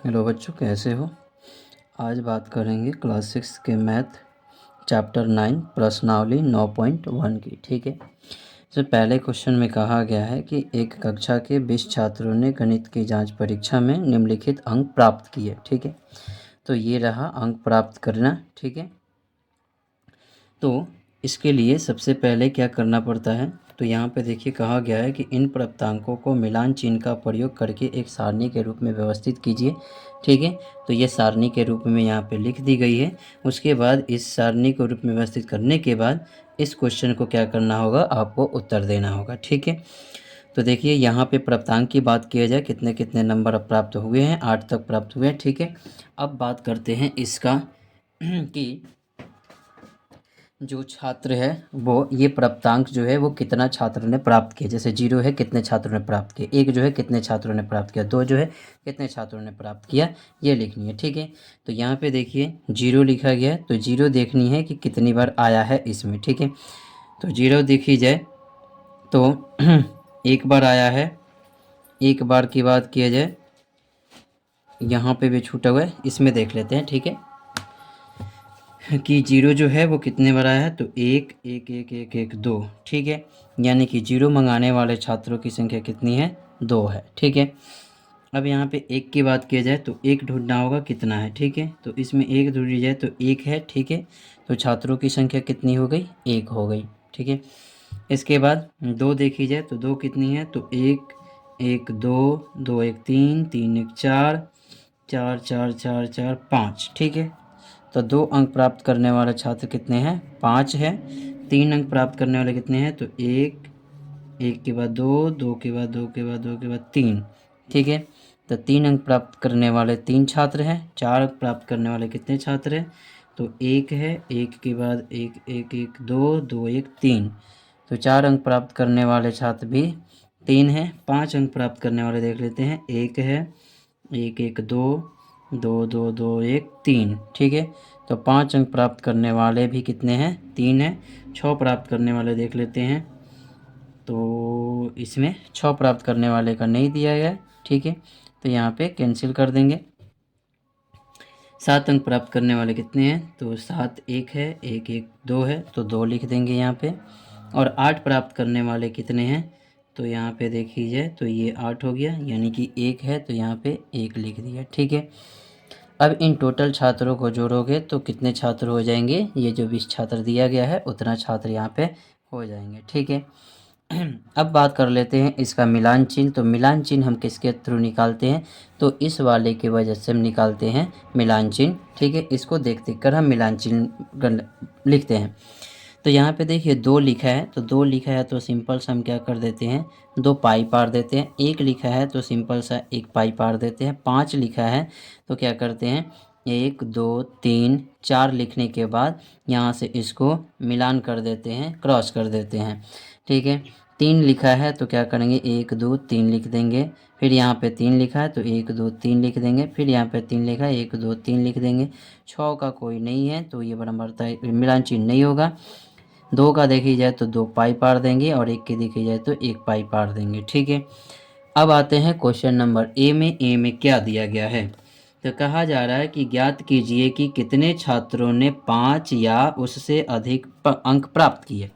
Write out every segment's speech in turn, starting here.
Hello बच्चों, कैसे हो। आज बात करेंगे क्लास 6 के मैथ चैप्टर 9 प्रश्नावली 9.1 की। ठीक है, तो पहले क्वेश्चन में कहा गया है कि एक कक्षा के 20 छात्रों ने गणित की जांच परीक्षा में निम्नलिखित अंक प्राप्त किए। ठीक है, तो ये रहा अंक प्राप्त करना। ठीक है, तो इसके लिए सबसे पहले क्या करना पड़ता है, तो यहाँ पे देखिए कहा गया है कि इन प्राप्तांकों को मिलान चिन्ह का प्रयोग करके एक सारणी के रूप में व्यवस्थित कीजिए। ठीक है, तो ये सारणी के रूप में यहाँ पे लिख दी गई है। उसके बाद इस सारणी को रूप में व्यवस्थित करने के बाद इस क्वेश्चन को क्या करना होगा, आपको उत्तर देना होगा। ठीक है, तो देखिए यहाँ पे प्राप्तांक की बात किया जाए, कितने कितने नंबर प्राप्त हुए हैं, 8 तक प्राप्त हुए हैं। ठीक है, अब बात करते हैं इसका कि जो छात्र है वो ये प्राप्तांक जो है वो कितना छात्रों ने प्राप्त किया। जैसे 0 है, कितने छात्रों ने प्राप्त किया, 1 जो है कितने छात्रों ने प्राप्त किया, 2 जो है कितने छात्रों ने प्राप्त किया, ये लिखनी है। ठीक है, तो यहाँ पे देखिए 0 लिखा गया है, तो 0 देखनी है कि कितनी बार आया है इसमें। ठीक है, तो 0 देखी जाए तो एक बार आया है। एक बार की बात किया जाए, यहाँ पे भी छूटा हुआ है, इसमें देख लेते हैं। ठीक है, कि 0 जो है वो कितने बार आया है, तो 1 1 1 1 1 2। ठीक है, यानी कि 0 मंगाने वाले छात्रों की संख्या कितनी है, 2 है। ठीक है, अब यहाँ पे 1 की बात किया जाए तो 1 ढूंढना होगा कितना है। ठीक है, तो इसमें 1 ढूंढी जाए तो 1 है। ठीक है, तो छात्रों की संख्या कितनी हो गई, 1 हो गई। ठीक है, इसके बाद 2 देखी जाए तो 2 कितनी है, तो 1 1 2 2 1 3 3 1 4 4 4 4 4 5। ठीक है, तो 2 अंक प्राप्त करने वाले छात्र कितने हैं, 5 है। 3 अंक प्राप्त करने वाले कितने हैं, तो 1 1 के बाद 2 2 के बाद 2 के बाद 2 के बाद 3। ठीक है, तो 3 अंक प्राप्त करने वाले 3 छात्र हैं। 4 अंक प्राप्त करने वाले कितने छात्र हैं, तो 1 है। 1 के बाद 1 1 1 2 2 1 3, तो 4 अंक प्राप्त करने वाले छात्र भी 3 हैं। 5 अंक प्राप्त करने वाले देख लेते हैं, 1 है। 1 1 2 2 2 2 1 3। ठीक है, तो 5 अंक प्राप्त करने वाले भी कितने हैं, 3 हैं। 6 प्राप्त करने वाले देख लेते हैं, तो इसमें 6 प्राप्त करने वाले का नहीं दिया गया है। ठीक है, तो यहाँ पे कैंसिल कर देंगे। 7 अंक प्राप्त करने वाले कितने हैं, तो 7 1 है, 1 1 2 है, तो 2 लिख देंगे यहाँ पे। और 8 प्राप्त करने वाले कितने हैं, तो यहाँ पे देखी जाए तो ये 8 हो गया, यानी कि 1 है, तो यहाँ पे 1 लिख दिया। ठीक है, अब इन टोटल छात्रों को जोड़ोगे तो कितने छात्र हो जाएंगे, ये जो 20 छात्र दिया गया है उतना छात्र यहाँ पे हो जाएंगे। ठीक है, अब बात कर लेते हैं इसका मिलान चिन्ह। तो मिलान चिन्ह हम किसके थ्रू निकालते हैं, तो इस वाले की वजह से हम निकालते हैं मिलान चिन्ह। ठीक है, इसको देख देख कर हम मिलान चिन्ह लिखते हैं। तो यहाँ पे देखिए 2 लिखा है, तो 2 लिखा है तो सिंपल सा हम क्या कर देते हैं, 2 पाई पार देते हैं। 1 लिखा है तो सिंपल सा 1 पाई पार देते हैं। 5 लिखा है तो क्या करते हैं, 1 2 3 4 लिखने के बाद यहाँ से इसको मिलान कर देते हैं, क्रॉस कर देते हैं। ठीक है, 3 लिखा है तो क्या करेंगे, 1 2 3 लिख देंगे। फिर यहाँ पे 3 लिखा है तो 1 2 3 लिख देंगे। फिर यहाँ पे 3 लिखा है, 1 2 3 लिख देंगे। 6 का कोई नहीं है तो ये बराबरता मिलान चिन्ह नहीं होगा। 2 का देखी जाए तो 2 पाई पार देंगे, और 1 की देखी जाए तो 1 पाई पार देंगे। ठीक है, अब आते हैं क्वेश्चन नंबर ए में। ए में क्या दिया गया है, तो कहा जा रहा है कि ज्ञात कीजिए कि कितने छात्रों ने 5 या उससे अधिक अंक प्राप्त किए।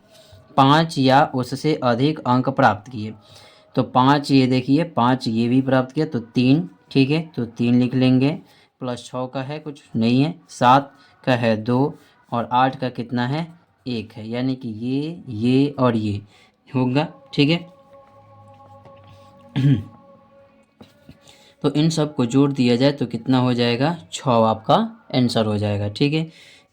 5 या उससे अधिक अंक प्राप्त किए, तो 5 ये देखिए, 5 ये भी प्राप्त किया तो 3। ठीक है, तो 3 लिख लेंगे। प्लस 6 का है कुछ नहीं है, 7 का है 2, और 8 का कितना है, 1 है, यानी कि ये और ये होगा। ठीक है, तो इन सब को जोड़ दिया जाए तो कितना हो जाएगा, 6 आपका आंसर हो जाएगा। ठीक है,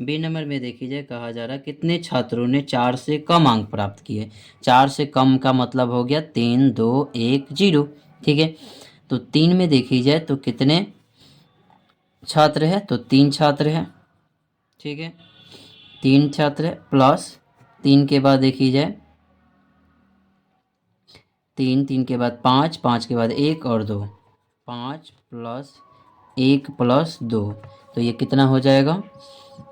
बी नंबर में देखी जाए, कहा जा रहा है कितने छात्रों ने 4 से कम अंक प्राप्त किए। 4 से कम का मतलब हो गया 3 2 1 0। ठीक है, तो 3 में देखी जाए तो कितने छात्र है, तो 3 छात्र है। ठीक है, 3 छात्र है, प्लस 3 के बाद देखी जाए 3 3 के बाद 5 5 के बाद 1 और 2, 5 प्लस 1 प्लस 2, तो ये कितना हो जाएगा,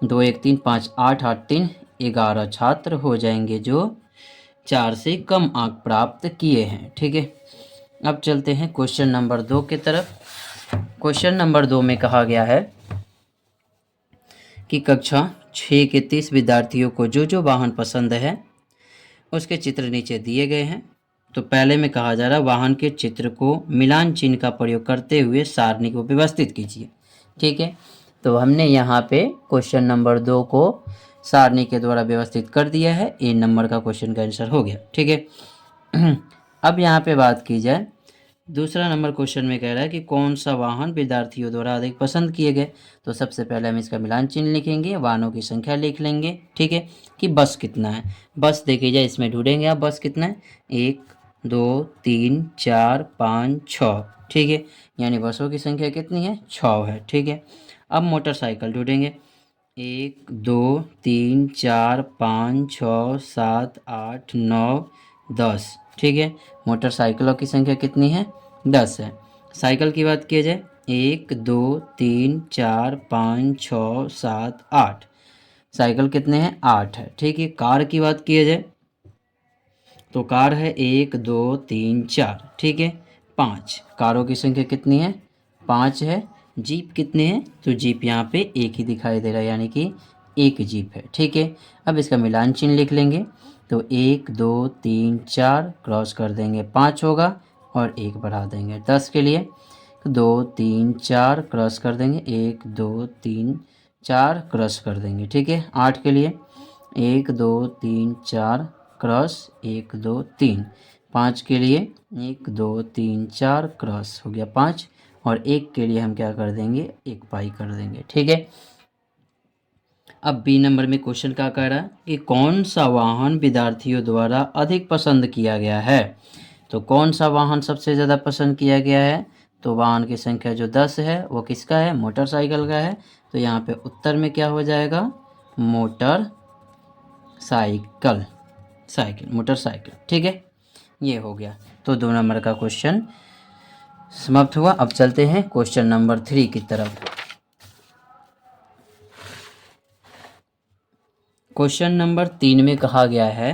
2 1 3 5 8 8 3 11 छात्र हो जाएंगे जो 4 से कम अंक प्राप्त किए हैं। ठीक है, अब चलते हैं क्वेश्चन नंबर 2 की तरफ। क्वेश्चन नंबर 2 में कहा गया है कि कक्षा 6 के 30 विद्यार्थियों को जो जो वाहन पसंद है उसके चित्र नीचे दिए गए हैं। तो पहले में कहा जा रहा है वाहन के चित्र को मिलान चिन्ह का प्रयोग करते हुए सारणी को व्यवस्थित कीजिए। ठीक है, तो हमने यहाँ पे क्वेश्चन नंबर 2 को सारणी के द्वारा व्यवस्थित कर दिया है। ए नंबर का क्वेश्चन का आंसर हो गया। ठीक है, अब यहाँ पे बात की जाए, दूसरा नंबर क्वेश्चन में कह रहा है कि कौन सा वाहन विद्यार्थियों द्वारा अधिक पसंद किए गए। तो सबसे पहले हम इसका मिलान चिन्ह लिखेंगे, वाहनों की संख्या लिख लेंगे। ठीक है, कि बस कितना है। बस देखिए जाए, इसमें ढूंढेंगे आप बस कितना है, 1 2 3 4 5 6। ठीक है, यानी बसों की संख्या कितनी है, 6 है। ठीक है, अब मोटरसाइकिल ढूंढेंगे, 1 2 3 4 5 6 7 8 9 10। ठीक है, मोटरसाइकिलों की संख्या कितनी है, 10 है। साइकिल की बात किया जाए, 1 2 3 4 5 6 7 8। साइकिल कितने हैं, 8 है। ठीक है, कार की बात किया जाए तो कार है 1 2 3 4। ठीक है, 5। कारों की संख्या कितनी है, 5 है। जीप कितने हैं, तो जीप यहाँ पे एक ही दिखाई दे रहा है, यानी कि एक जीप है। ठीक है, अब इसका मिलान चिन्ह लिख लेंगे। तो 1 2 3 4 क्रॉस कर देंगे, 5 होगा और 1 बढ़ा देंगे 10 के लिए। 2 3 4 क्रॉस कर देंगे, 1 2 3 4 क्रॉस कर देंगे। ठीक है, 8 के लिए 1 2 3 4 क्रॉस 1 2 3। 5 के लिए 1 2 3 4 क्रॉस हो गया 5, और 1 के लिए हम क्या कर देंगे, 1 पाई कर देंगे। ठीक है, अब बी नंबर में क्वेश्चन क्या कह रहा है कि कौन सा वाहन विद्यार्थियों द्वारा अधिक पसंद किया गया है। तो कौन सा वाहन सबसे ज़्यादा पसंद किया गया है, तो वाहन की संख्या जो 10 है वो किसका है, मोटरसाइकिल का है। तो यहाँ पे उत्तर में क्या हो जाएगा, मोटर साइकिल, मोटरसाइकिल। ठीक है, ये हो गया। तो 2 नंबर का क्वेश्चन समाप्त हुआ। अब चलते हैं क्वेश्चन नंबर 3 की तरफ। क्वेश्चन नंबर 3 में कहा गया है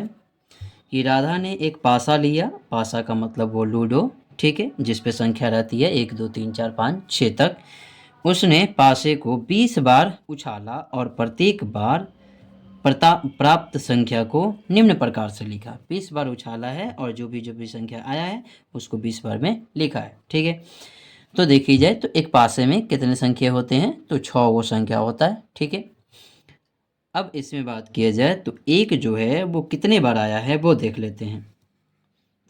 कि राधा ने एक पासा लिया, पासा का मतलब वो लूडो। ठीक है, जिस पे संख्या रहती है 1 2 3 4 5 6 तक। उसने पासे को 20 बार उछाला और प्रत्येक बार प्राप्त संख्या को निम्न प्रकार से लिखा। 20 बार उछाला है और जो भी संख्या आया है उसको 20 बार में लिखा है। ठीक है, तो देखी जाए तो एक पासे में कितने संख्या होते हैं, तो 6 वो संख्या होता है। ठीक है, अब इसमें बात किया जाए तो एक जो है वो कितने बार आया है वो देख लेते हैं।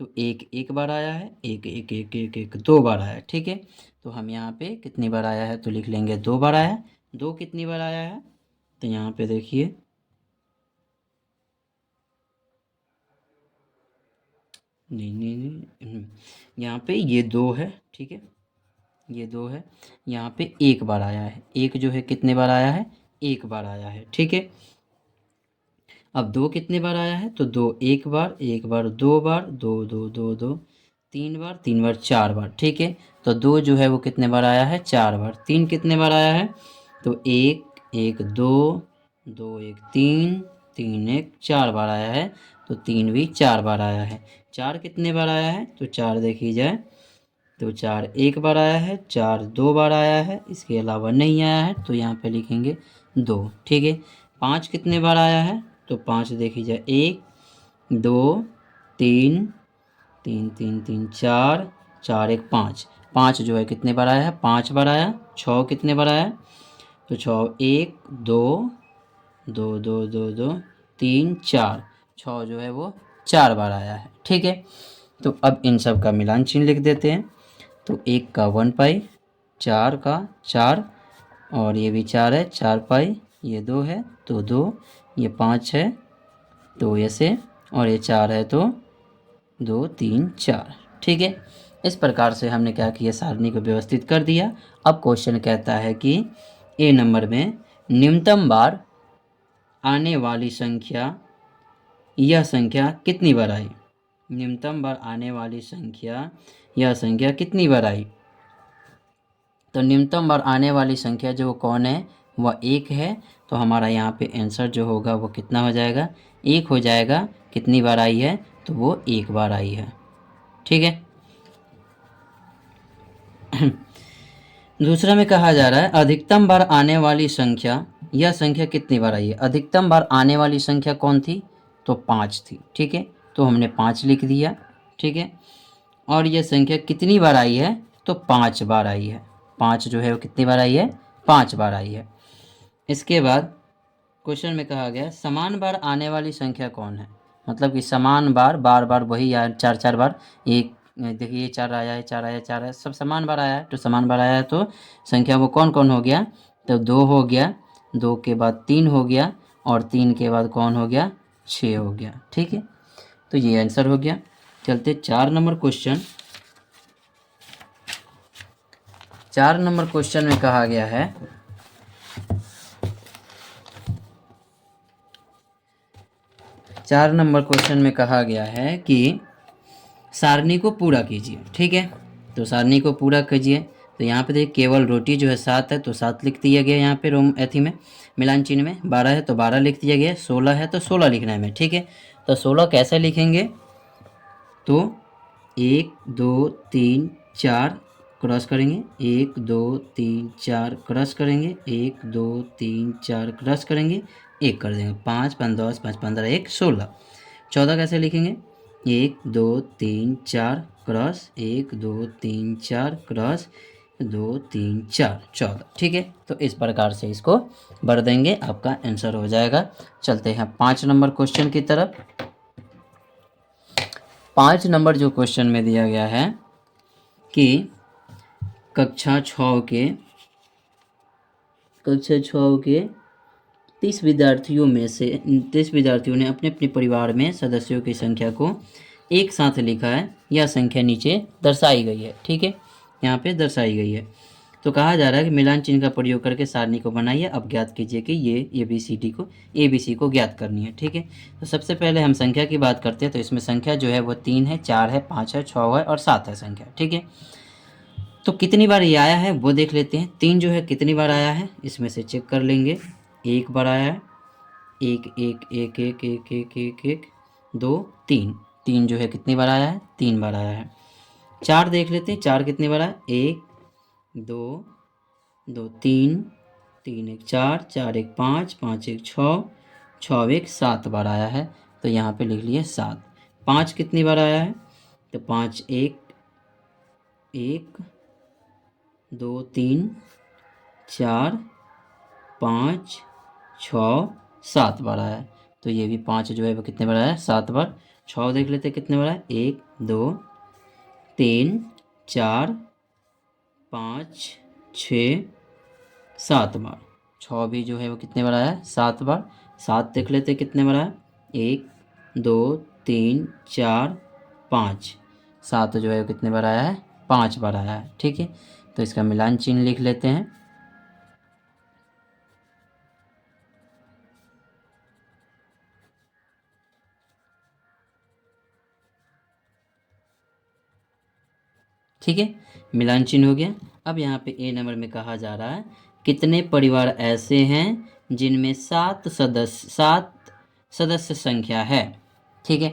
तो एक बार आया है, एक 2 बार आया है। ठीक है, तो हम यहाँ पे कितनी बार आया है तो लिख लेंगे 2 बार आया है। 2 कितनी बार आया है, तो यहाँ पे देखिए नहीं, यहाँ पे ये 2 है। ठीक है, ये 2 है। यहाँ पे 1 बार आया है, एक जो है कितने बार आया है, 1 बार आया है। ठीक है, अब 2 कितने बार आया है, तो 2 1 बार, 1 बार 2 बार, 2 2 2 2 3 बार, 3 बार 4 बार। ठीक है, तो 2 जो है वो कितने बार आया है, 4 बार। 3 कितने बार आया है, तो 1 1 2 2 1 3 3 1 4 बार आया है। तो 3 भी 4 बार आया है। 4 कितने बार आया है, तो 4 देखी जाए तो 4 1 बार आया है, 4 2 बार आया है, इसके अलावा नहीं आया है, तो यहाँ पे लिखेंगे 2। ठीक है, 5 कितने बार आया है, तो 5 देखी जाए 1 2 3 3 3 3 4 4 1 5। 5 जो है कितने बार आया है, 5 बार आया। 6 कितने बार आया, तो 6 1 2 2 2 2 2 3 4। 6 जो है वो 4 बार आया है। ठीक है, तो अब इन सब का मिलान चिन्ह लिख देते हैं। तो 1 का 1 पाई, 4 का 4, और ये भी 4 है, 4 पाई, ये 2 है तो 2, ये 5 है तो ऐसे, और ये 4 है तो 2 3 4। ठीक है, इस प्रकार से हमने क्या किया, सारणी को व्यवस्थित कर दिया। अब क्वेश्चन कहता है कि ए नंबर में न्यूनतम बार आने वाली संख्या, यह संख्या कितनी बार आई। न्यूनतम बार आने वाली संख्या, यह संख्या कितनी बार आई। तो न्यूनतम बार आने वाली संख्या जो कौन है, वह 1 है। तो हमारा यहाँ पे आंसर जो होगा वो कितना हो जाएगा, 1 हो जाएगा। कितनी बार आई है, तो वो 1 बार आई है। ठीक है, दूसरा में कहा जा रहा है अधिकतम बार आने वाली संख्या, यह संख्या कितनी बार आई है। अधिकतम बार आने वाली संख्या कौन थी, तो 5 थी, ठीक है। तो हमने 5 लिख दिया, ठीक है। और यह संख्या कितनी बार आई है, तो 5 बार आई है। 5 जो है वो कितनी बार आई है, 5 बार आई है। इसके बाद क्वेश्चन में कहा गया समान बार आने वाली संख्या कौन है। मतलब कि समान बार, बार बार वही या 4 बार, एक देखिए 4 आया है, 4 आया, 4 आया, सब समान बार आया है। तो समान बार आया है तो संख्या वो कौन कौन हो गया, तो 2 हो गया, 2 के बाद 3 हो गया, और 3 के बाद कौन हो गया, 6 हो गया, ठीक है। तो ये आंसर हो गया। चलते 4 नंबर क्वेश्चन। 4 नंबर क्वेश्चन में कहा गया है 4 नंबर क्वेश्चन में कहा गया है कि सारणी को पूरा कीजिए, ठीक है। तो सारणी को पूरा कीजिए। तो यहाँ पे देखिए केवल रोटी जो है 7 है तो 7 लिख दिया गया यहाँ पे रोम एथी में, मिलान चिन्ह में। 12 है तो 12 लिख दिया गया, 16 है तो 16 लिखना है हमें, ठीक है। तो 16 कैसे लिखेंगे, तो 1 2 3 4 क्रॉस करेंगे, 1 2 3 4 क्रॉस करेंगे, 1 2 3 4 क्रॉस करेंगे, 1 कर देंगे, 5 5 10 5 15 1 16। 14 कैसे लिखेंगे, 1 2 3 4 क्रॉस, 1 2 3 4 क्रॉस, 2 3 4 14, ठीक है। तो इस प्रकार से इसको भर देंगे, आपका आंसर हो जाएगा। चलते हैं 5 नंबर क्वेश्चन की तरफ। 5 नंबर जो क्वेश्चन में दिया गया है कि कक्षा 6 के 30 विद्यार्थियों में से 30 विद्यार्थियों ने अपने अपने परिवार में सदस्यों की संख्या को एक साथ लिखा है। यह संख्या नीचे दर्शाई गई है, ठीक है, यहाँ पे दर्शाई गई है। तो कहा जा रहा है कि मिलान चिन्ह का प्रयोग करके सारणी को बनाइए। अब ज्ञात कीजिए कि ये ABC को ज्ञात करनी है, ठीक है। तो सबसे पहले हम संख्या की बात करते हैं। तो इसमें संख्या जो है वो 3 है, 4 है, 5 है, 6 है और 7 है संख्या, ठीक है। तो कितनी बार ये आया है वो देख लेते हैं। 3 जो है कितनी बार आया है, इसमें से चेक कर लेंगे। 1 बार आया है, 1 1 1 1 1 1 1 1 2 3। 3 जो है कितनी बार आया है, 3 बार आया है। 4 देख लेते हैं, 4 कितनी बार आया, 1 2 2 3 3 1 4 4 1 5 5 1 6 6 1 7 बार आया है। तो यहाँ पे लिख लिए 7। 5 कितनी बार आया है, तो 5 1 1 2 3 4 5 6 7 बार आया है। तो ये भी 5 जो है वो कितने बार आया है, 7 बार। 6 देख लेते कितने बार आया, 1 2 3 4 5 6 7 बार। 6 भी जो है वो कितने बार आया है, 7 बार। 7 देख लेते कितने बार आया, 1 2 3 4 5। 7 जो है वो कितने बार आया है, 5 बार आया है, ठीक है। तो इसका मिलान चिन्ह लिख लेते हैं। ठीक है, मिलान चिन्ह हो गया। अब यहाँ पे ए नंबर में कहा जा रहा है कितने परिवार ऐसे हैं जिनमें 7 सदस्य संख्या है, ठीक है।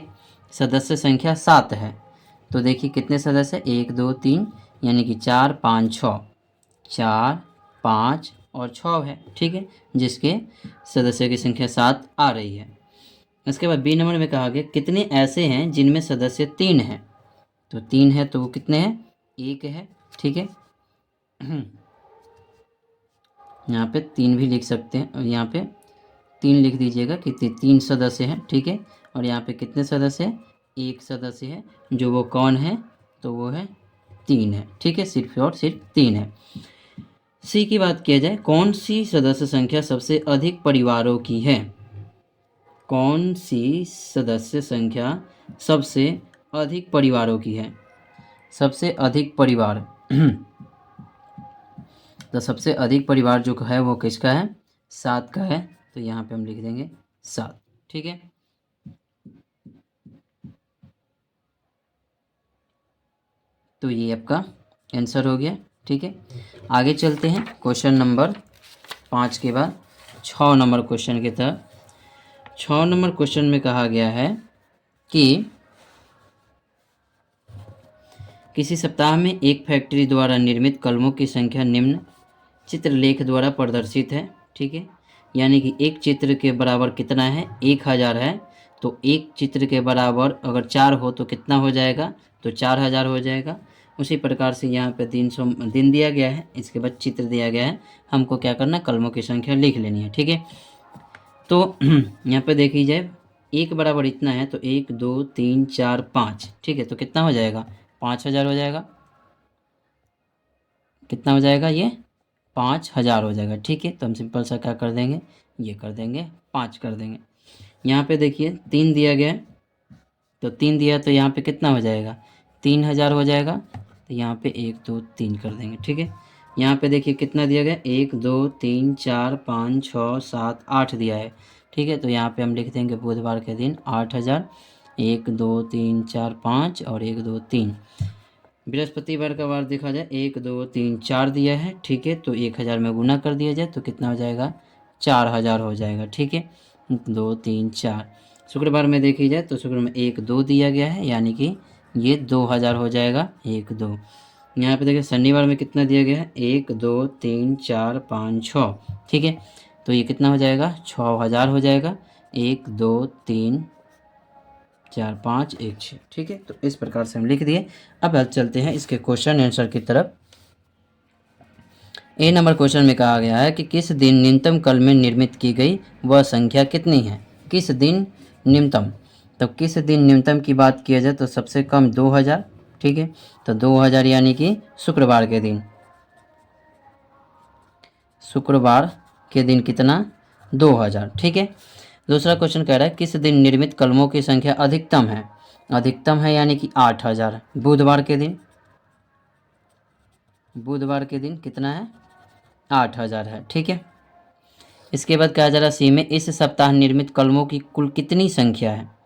सदस्य संख्या 7 है। तो देखिए कितने सदस्य, 1 2 3 यानी कि 4 5 6, 4 5 और 6 है, ठीक है, जिसके सदस्य की संख्या 7 आ रही है। इसके बाद बी नंबर में कहा गया कितने ऐसे हैं जिनमें सदस्य 3 हैं। तो 3 है तो वो कितने हैं, 1 है, ठीक है। यहाँ पे 3 भी लिख सकते हैं, और यहाँ पे 3 लिख दीजिएगा कि 3 सदस्य हैं, ठीक है। और यहाँ पे कितने सदस्य हैं, 1 सदस्य है, जो वो कौन है, तो वो है 3 है, ठीक है, सिर्फ और सिर्फ 3 है। सी की बात किया जाए, कौन सी सदस्य संख्या सबसे अधिक परिवारों की है। कौन सी सदस्य संख्या सबसे अधिक परिवारों की है, सबसे अधिक परिवार। तो सबसे अधिक परिवार जो है वो किसका है, 7 का है। तो यहाँ पे हम लिख देंगे 7, ठीक है। तो ये आपका आंसर हो गया, ठीक है। आगे चलते हैं क्वेश्चन नंबर 5 के बाद 6 नंबर क्वेश्चन की तरफ। 6 नंबर क्वेश्चन में कहा गया है कि किसी सप्ताह में एक फैक्ट्री द्वारा निर्मित कलमों की संख्या निम्न चित्रलेख द्वारा प्रदर्शित है। ठीक है, यानी कि एक चित्र के बराबर कितना है, 1000 है, तो एक चित्र के बराबर अगर 4 हो तो कितना हो जाएगा, तो 4000 हो जाएगा। उसी प्रकार से यहाँ पे 300 दिन दिया गया है, इसके बाद चित्र दिया गया है, हमको क्या करना है, कलमों की संख्या लिख लेनी है। ठीक है, तो यहाँ पे देखी जाए एक बराबर इतना है, तो 1 2 3 4 5। ठीक है, तो कितना हो जाएगा, 5000 हो जाएगा। कितना हो जाएगा, ये 5000 हो जाएगा। ठीक है, तो हम सिंपल सा क्या कर देंगे, ये कर देंगे 5 कर देंगे। यहाँ पे देखिए 3 दिया गया है, तो 3 दिया तो यहाँ पे कितना हो जाएगा, 3000 हो जाएगा। तो यहाँ पे 1 2 3 कर देंगे। ठीक है, यहाँ पे देखिए कितना दिया गया, 1 2 3 4 5 6 7 8 दिया है। ठीक है, तो यहाँ पे हम लिख देंगे बुधवार के दिन 8000। 1 2 3 4 5 और 1 2 3। बृहस्पतिवार का वार देखा जाए, 1 2 3 4 दिया है। ठीक है, तो 1000 में गुना कर दिया जाए तो कितना हो जाएगा, 4000 हो जाएगा। ठीक है, 2 3 4। शुक्रवार में देखी जाए तो शुक्र में 1 2 दिया गया है, यानी कि ये 2000 हो जाएगा, 1 2। यहाँ पे देखिए शनिवार में कितना दिया गया है, 1 2 3 4 5 6। ठीक है, तो ये कितना हो जाएगा, 6000 हो जाएगा। 1 2 3 4 5 1 6। ठीक है, तो इस प्रकार से हम लिख दिए। अब चलते हैं इसके क्वेश्चन आंसर की तरफ। ए नंबर क्वेश्चन में कहा गया है कि किस दिन न्यूनतम कलमें निर्मित की गई वह संख्या कितनी है। किस दिन न्यूनतम, तो किस दिन न्यूनतम की बात किया जाए तो सबसे कम 2000। ठीक है, तो 2000 यानी कि शुक्रवार के दिन, शुक्रवार के दिन कितना, 2000। ठीक है, दूसरा क्वेश्चन कह रहा है किस दिन निर्मित कलमों की संख्या अधिकतम है। अधिकतम है यानी कि 8000, बुधवार के दिन। बुधवार के दिन कितना है, 8000 है। ठीक है, इसके बाद कहा जा रहा सी में इस सप्ताह निर्मित कलमों की कुल कितनी संख्या है।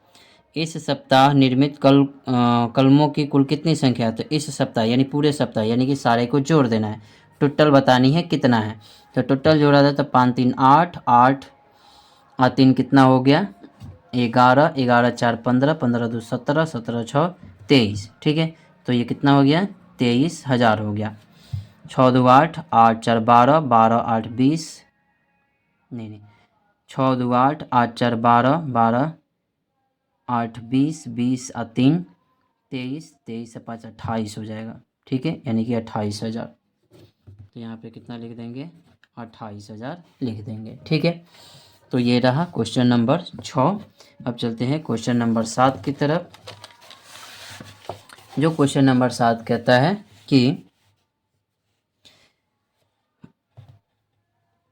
इस सप्ताह निर्मित कलमों की कुल कितनी संख्या है, तो इस सप्ताह यानी पूरे सप्ताह यानी कि सारे को जोड़ देना है, टोटल बतानी है कितना है। तो टोटल जोड़ा था तो 5 3 8 8 और 3 कितना हो गया, 11 11 4 15 15 2 17 17 6 23। ठीक है, तो ये कितना हो गया, 23000 हो गया। 6 2 8 8 4 12 12 8 20, नहीं 6 2 8 8 4 12 12 8 20 20 और 3 23 23 से 5 28 हो जाएगा। ठीक है, यानी कि 28000। तो यहाँ पे कितना लिख देंगे, 28000 लिख देंगे। ठीक है, तो ये रहा क्वेश्चन नंबर 6। अब चलते हैं क्वेश्चन नंबर 7 की तरफ। जो क्वेश्चन नंबर 7 कहता है कि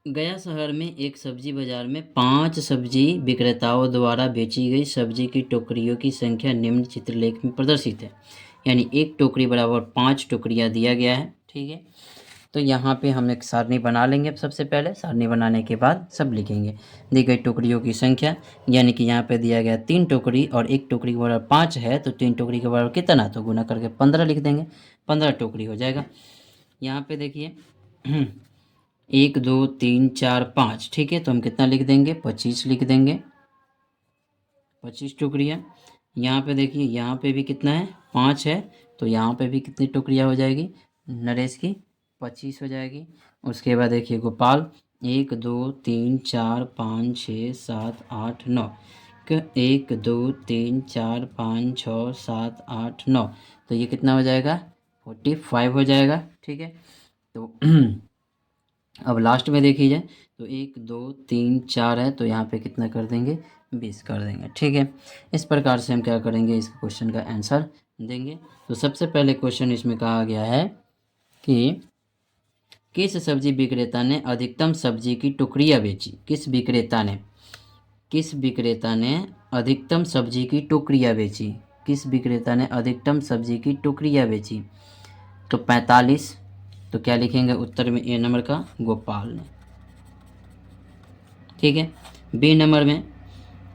गया शहर में एक सब्जी बाजार में 5 सब्जी विक्रेताओं द्वारा बेची गई सब्जी की टोकरियों की संख्या निम्न चित्रलेख में प्रदर्शित है। यानी एक टोकरी बराबर 5 टोकरियां दिया गया है। ठीक है, तो यहाँ पे हम एक सारणी बना लेंगे। अब सबसे पहले सारणी बनाने के बाद सब लिखेंगे। दी गई टोकरियों की संख्या, यानी कि यहाँ पे दिया गया 3 टोकरी और एक टोकरी के बराबर 5 है, तो 3 टोकरी के बराबर कितना, तो गुना करके 15 लिख देंगे, 15 टोकरी हो जाएगा। यहाँ पे देखिए 1 2 3 4 5। ठीक है, तो हम कितना लिख देंगे, 25 लिख देंगे, 25 टोकरियाँ। यहाँ पे देखिए यहाँ पे भी कितना है, 5 है, तो यहाँ पे भी कितनी टोकरियाँ हो जाएगी, नरेश की 25 हो जाएगी। उसके बाद देखिए गोपाल 1 2 3 4 5 6 7 8 9, 1 2 3 4 5 6 7 8 9, तो ये कितना हो जाएगा, 45 हो जाएगा। ठीक है, तो अब लास्ट में देखी जाए तो 1 2 3 4 है, तो यहाँ पे कितना कर देंगे, 20 कर देंगे। ठीक है, इस प्रकार से हम क्या करेंगे, इस क्वेश्चन का आंसर देंगे। तो सबसे पहले क्वेश्चन इसमें कहा गया है कि किस सब्जी विक्रेता ने अधिकतम सब्जी की टोकरियाँ बेची। किस विक्रेता ने अधिकतम सब्जी की टोकरियाँ बेची। किस विक्रेता ने अधिकतम सब्जी की टोकरियाँ बेची, तो 45। तो क्या लिखेंगे उत्तर में, ए नंबर का गोपाल ने। ठीक है, बी नंबर में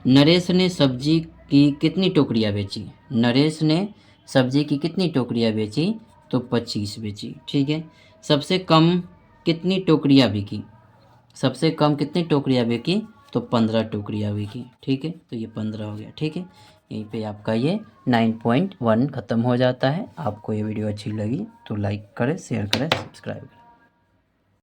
नरेश ने सब्जी की कितनी टोकरियाँ बेची। नरेश ने सब्जी की कितनी टोकरियाँ बेची, तो 25 बेची। ठीक है, सबसे कम कितनी टोकरियाँ बिकी। सबसे कम कितनी टोकरियाँ बिकी, तो 15 टोकरियाँ बिकी। ठीक है, तो ये 15 हो गया। ठीक है, यहीं पे आपका ये 9.1 ख़त्म हो जाता है। आपको ये वीडियो अच्छी लगी तो लाइक करें, शेयर करें, सब्सक्राइब करें।